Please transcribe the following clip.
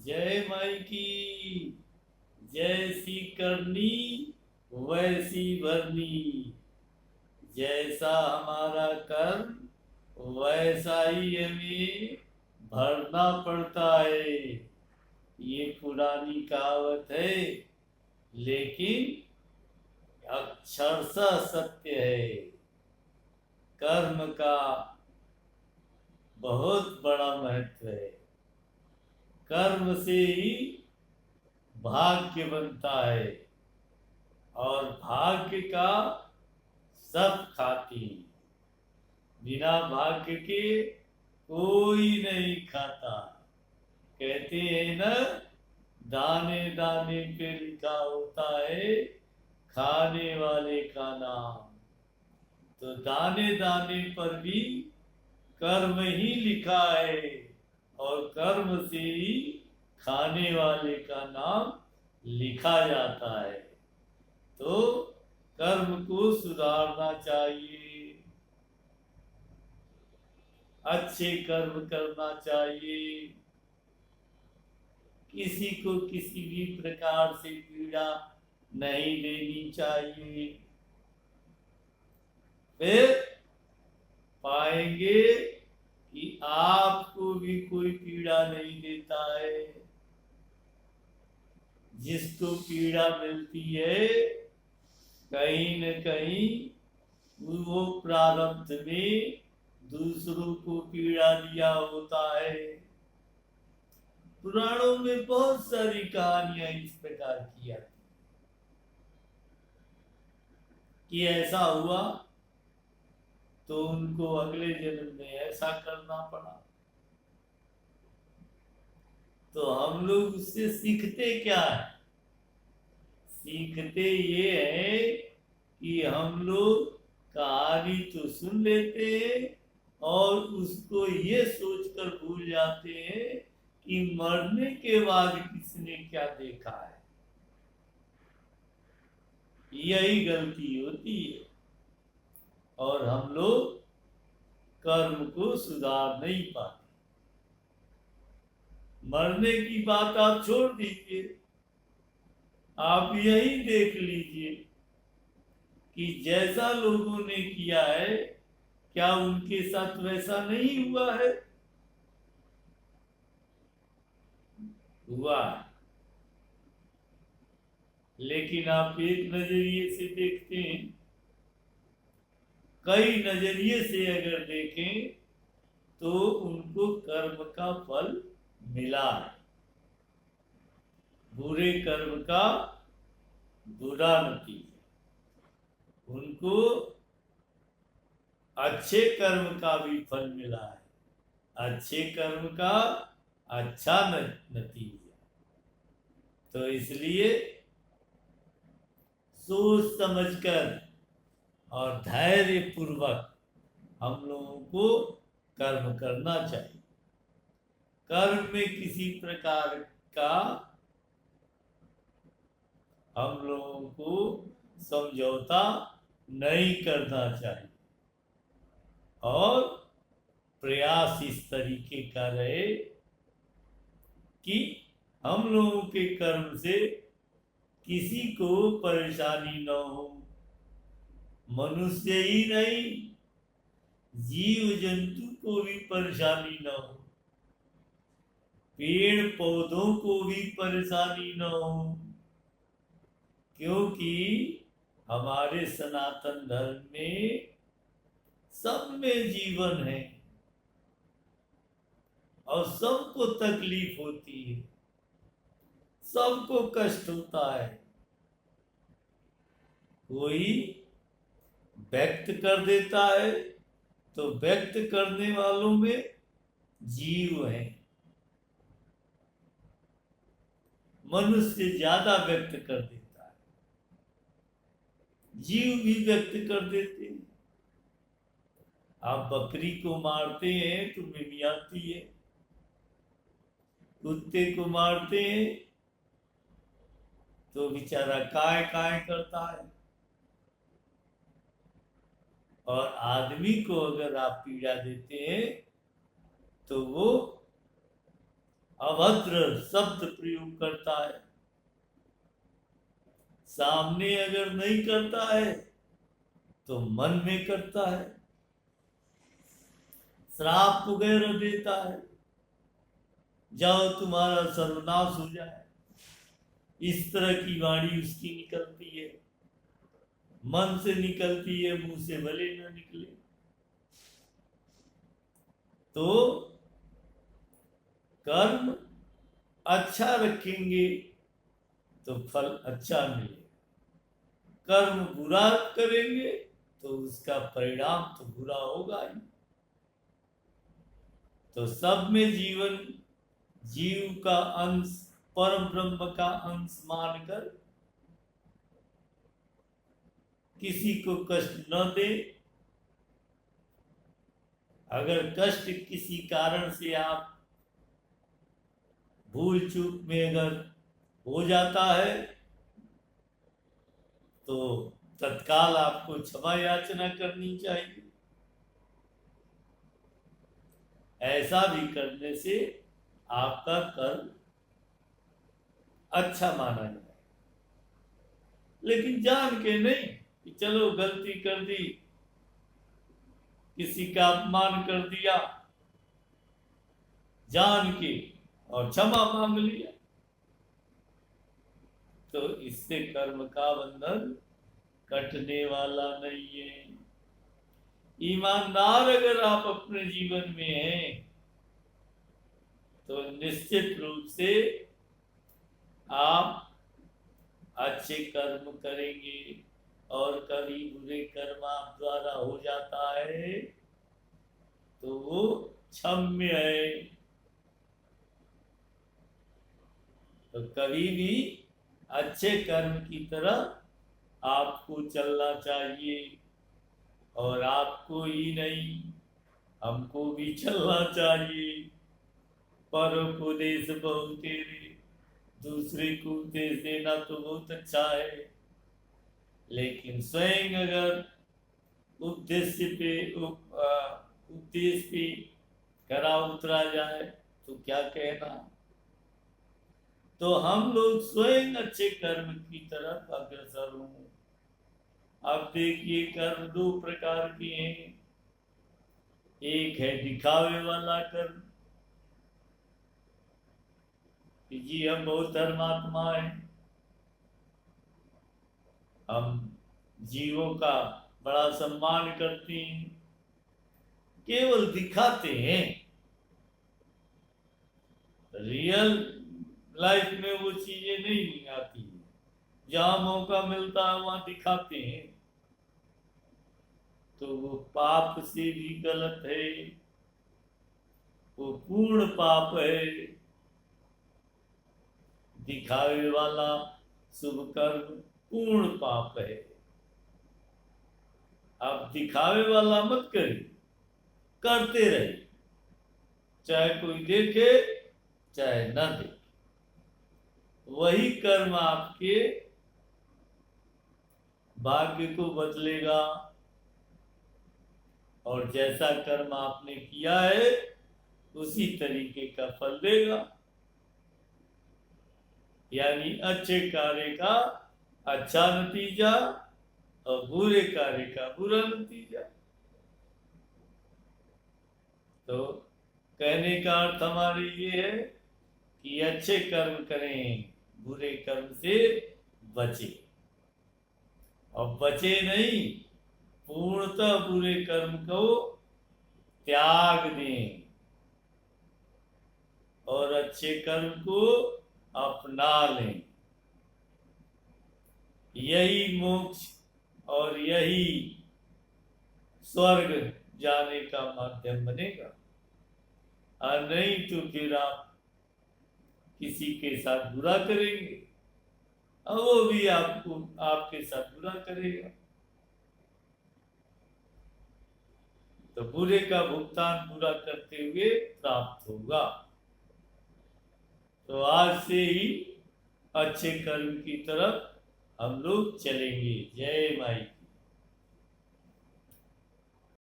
जय माई की। जैसी करनी वैसी भरनी। जैसा हमारा कर्म वैसा ही हमें भरना पड़ता है। ये पुरानी कहावत है, लेकिन अक्षरशः सत्य है। कर्म का बहुत बड़ा महत्व है। कर्म से ही भाग्य बनता है, और भाग्य का सब खाती। बिना भाग्य के कोई नहीं खाता। कहते हैं ना, दाने दाने पे लिखा होता है खाने वाले का नाम। तो दाने दाने पर भी कर्म ही लिखा है, और कर्म से ही खाने वाले का नाम लिखा जाता है। तो कर्म को सुधारना चाहिए, अच्छे कर्म करना चाहिए। किसी को किसी भी प्रकार से पीड़ा नहीं देनी चाहिए। फिर पाएंगे कि आपको भी कोई पीड़ा नहीं देता है। जिसको पीड़ा मिलती है, कहीं न कहीं वो प्रारब्ध में दूसरों को पीड़ा दिया होता है। पुराणों में बहुत सारी कहानियां इस प्रकार की आती कि ऐसा हुआ तो उनको अगले जन्म में ऐसा करना पड़ा। तो हम लोग उससे सीखते क्या है? सीखते ये है कि हम लोग कहानी तो सुन लेते हैं, और उसको ये सोचकर भूल जाते हैं कि मरने के बाद किसने क्या देखा है। यही गलती होती है, और हम लोग कर्म को सुधार नहीं पाते। मरने की बात आप छोड़ दीजिए, आप यही देख लीजिए कि जैसा लोगों ने किया है, क्या उनके साथ वैसा नहीं हुआ है? हुआ है। लेकिन आप एक नजरिए से देखते हैं, कई नजरिए से अगर देखें तो उनको कर्म का फल मिला है। बुरे कर्म का बुरा नतीजा, उनको अच्छे कर्म का भी फल मिला है। अच्छे कर्म का अच्छा नतीजा। तो इसलिए सोच समझकर और धैर्य पूर्वक हम लोगों को कर्म करना चाहिए। कर्म में किसी प्रकार का हम लोगों को समझौता नहीं करना चाहिए, और प्रयास इस तरीके का रहे कि हम लोगों के कर्म से किसी को परेशानी न हो। मनुष्य ही नहीं, जीव जंतु को भी परेशानी न हो, पेड़ पौधों को भी परेशानी न हो। क्योंकि हमारे सनातन धर्म में सब में जीवन है, और सबको तकलीफ होती है, सबको कष्ट होता है। कोई व्यक्त कर देता है तो व्यक्त करने वालों में जीव है। मनुष्य ज्यादा व्यक्त कर देता है, जीव भी व्यक्त कर देते हैं। आप बकरी को मारते हैं तो मिमियाती है, कुत्ते को मारते हैं तो बेचारा काय काय करता है, और आदमी को अगर आप पीड़ा देते हैं तो वो अभद्र शब्द प्रयोग करता है, सामने अगर नहीं करता है तो मन में करता है, श्राप वगैरह देता है, जाओ तुम्हारा सर्वनाश हो जाए, इस तरह की वाणी उसकी निकलती है। मन से निकलती है, मुंह से भले न निकले। तो कर्म अच्छा रखेंगे तो फल अच्छा मिलेगा, कर्म बुरा करेंगे तो उसका परिणाम तो बुरा होगा ही। तो सब में जीवन जीव का अंश, परम ब्रह्म का अंश मानकर किसी को कष्ट न दे। अगर कष्ट किसी कारण से आप भूल चूक में अगर हो जाता है तो तत्काल आपको क्षमा याचना करनी चाहिए। ऐसा भी करने से आपका कर्म अच्छा माना जाए। लेकिन जान के नहीं कि चलो गलती कर दी, किसी का अपमान कर दिया, जान के और क्षमा मांग लिया, तो इससे कर्म का बंधन कटने वाला नहीं है। ईमानदार अगर आप अपने जीवन में हैं तो निश्चित रूप से आप अच्छे कर्म करेंगे। और कभी बुरे कर्म आप द्वारा हो जाता है तो वो क्षम्य है। तो कभी भी अच्छे कर्म की तरह आपको चलना चाहिए, और आपको ही नहीं हमको भी चलना चाहिए। पर उपदेश बहुत तेरे, दूसरे को उपदेश देना तो बहुत अच्छा है, लेकिन स्वयं अगर उद्देश्य पे उपदेश पे खरा उतरा जाए तो क्या कहना। तो हम लोग स्वयं अच्छे कर्म की तरफ अग्रसर हों। अब देखिए कर्म दो प्रकार के हैं। एक है दिखावे वाला कर्म कि जी हम बहुत धर्मात्मा हैं, हम जीवों का बड़ा सम्मान करते हैं, केवल दिखाते हैं। रियल लाइफ में वो चीजें नहीं आती, जहां मौका मिलता है वहां दिखाते हैं। तो वो पाप से भी गलत है, वो पूर्ण पाप है। दिखावे वाला शुभ कर्म पूर्ण पाप है। आप दिखावे वाला मत करिए, करते रहिए, चाहे कोई देखे चाहे ना देखे। वही कर्म आपके भाग्य को बदलेगा, और जैसा कर्म आपने किया है उसी तरीके का फल देगा। यानी अच्छे कार्य का अच्छा नतीजा और बुरे कार्य का बुरा नतीजा। तो कहने का अर्थ हमारे ये है कि अच्छे कर्म करें, बुरे कर्म से बचे, और बचे नहीं, पूर्णतः बुरे कर्म को त्याग दें और अच्छे कर्म को अपना लें। यही मोक्ष और यही स्वर्ग जाने का माध्यम बनेगा। और नहीं तो फिर आप किसी के साथ बुरा करेंगे और वो भी आपको आपके साथ बुरा करेगा, तो बुरे का भुगतान पूरा करते हुए प्राप्त होगा। तो आज से ही अच्छे कर्म की तरफ हम लोग चलेंगे। जय माई।